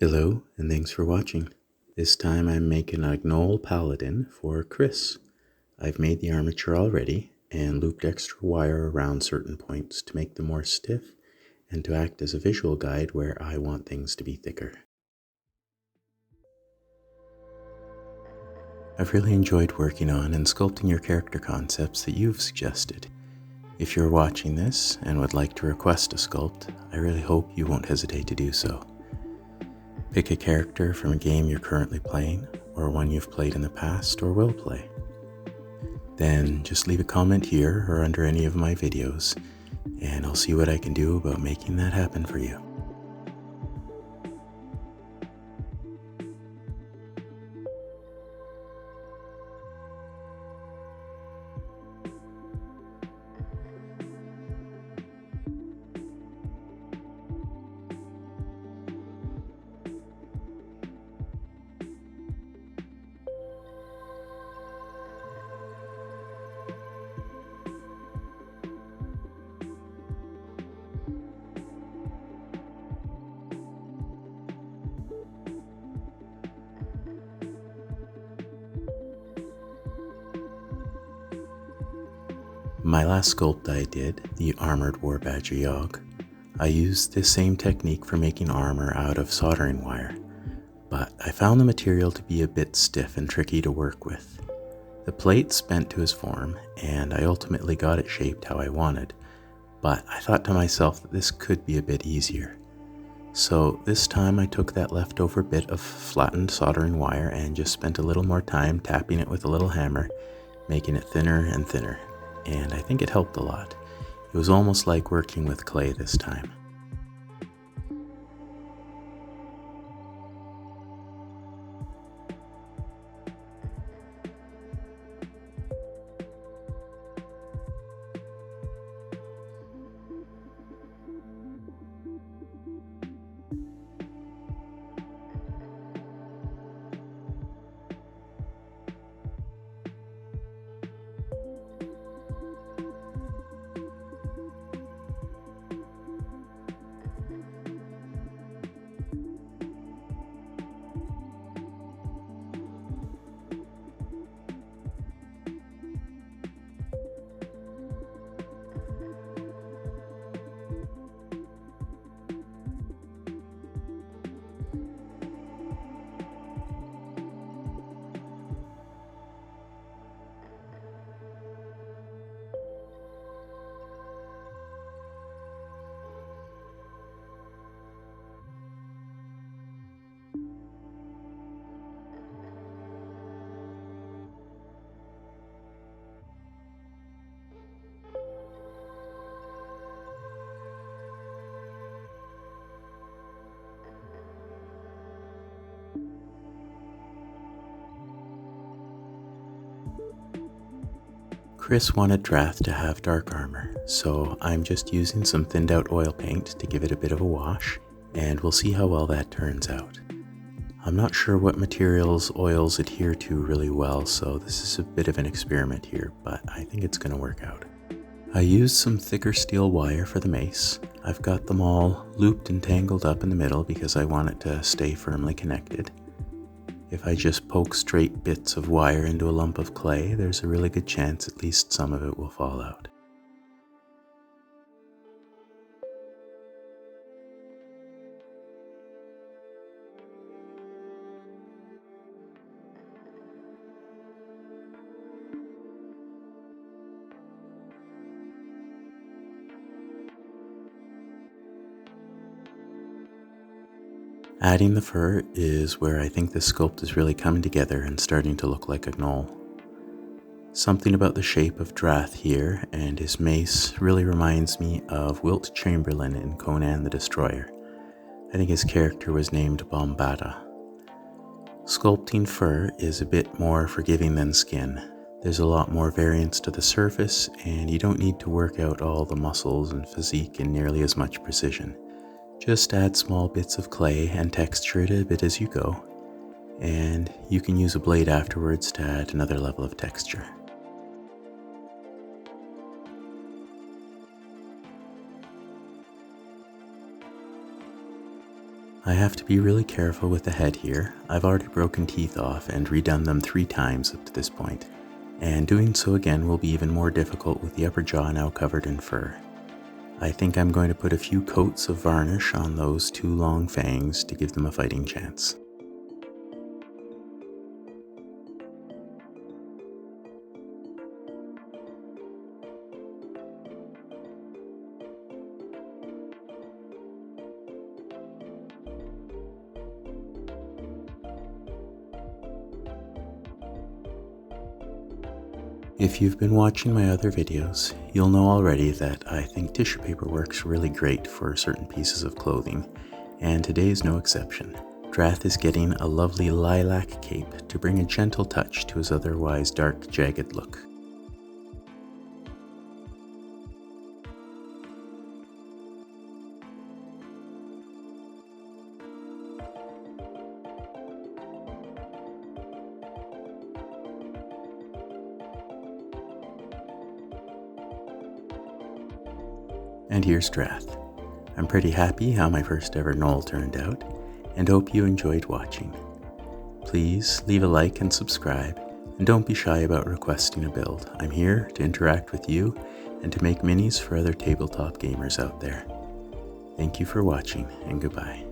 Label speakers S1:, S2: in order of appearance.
S1: Hello, and thanks for watching. This time I'm making a Gnoll Paladin for Chris. I've made the armature already and looped extra wire around certain points to make them more stiff and to act as a visual guide where I want things to be thicker. I've really enjoyed working on and sculpting your character concepts that you've suggested. If you're watching this and would like to request a sculpt, I really hope you won't hesitate to do so. Pick a character from a game you're currently playing, or one you've played in the past or will play. Then just leave a comment here or under any of my videos, and I'll see what I can do about making that happen for you. My last sculpt I did, the Armored War Badger Yogg, I used this same technique for making armor out of soldering wire, but I found the material to be a bit stiff and tricky to work with. The plates bent to his form, and I ultimately got it shaped how I wanted, but I thought to myself that this could be a bit easier. So this time I took that leftover bit of flattened soldering wire and just spent a little more time tapping it with a little hammer, making it thinner and thinner. And I think it helped a lot. It was almost like working with clay this time. Chris wanted Drath to have dark armor, so I'm just using some thinned out oil paint to give it a bit of a wash, and we'll see how well that turns out. I'm not sure what materials oils adhere to really well, so this is a bit of an experiment here, but I think it's going to work out. I used some thicker steel wire for the mace. I've got them all looped and tangled up in the middle because I want it to stay firmly connected. If I just poke straight bits of wire into a lump of clay, there's a really good chance at least some of it will fall out. Adding the fur is where I think this sculpt is really coming together and starting to look like a gnoll. Something about the shape of Drath here and his mace really reminds me of Wilt Chamberlain in Conan the Destroyer. I think his character was named Bombada. Sculpting fur is a bit more forgiving than skin. There's a lot more variance to the surface, and you don't need to work out all the muscles and physique in nearly as much precision. Just add small bits of clay and texture it a bit as you go, and you can use a blade afterwards to add another level of texture. I have to be really careful with the head here. I've already broken teeth off and redone them 3 times up to this point, and doing so again will be even more difficult with the upper jaw now covered in fur. I think I'm going to put a few coats of varnish on those 2 long fangs to give them a fighting chance. If you've been watching my other videos, you'll know already that I think tissue paper works really great for certain pieces of clothing, and today is no exception. Drath is getting a lovely lilac cape to bring a gentle touch to his otherwise dark, jagged look. And here's Drath. I'm pretty happy how my first ever Gnoll turned out, and hope you enjoyed watching. Please leave a like and subscribe, and don't be shy about requesting a build. I'm here to interact with you and to make minis for other tabletop gamers out there. Thank you for watching, and goodbye.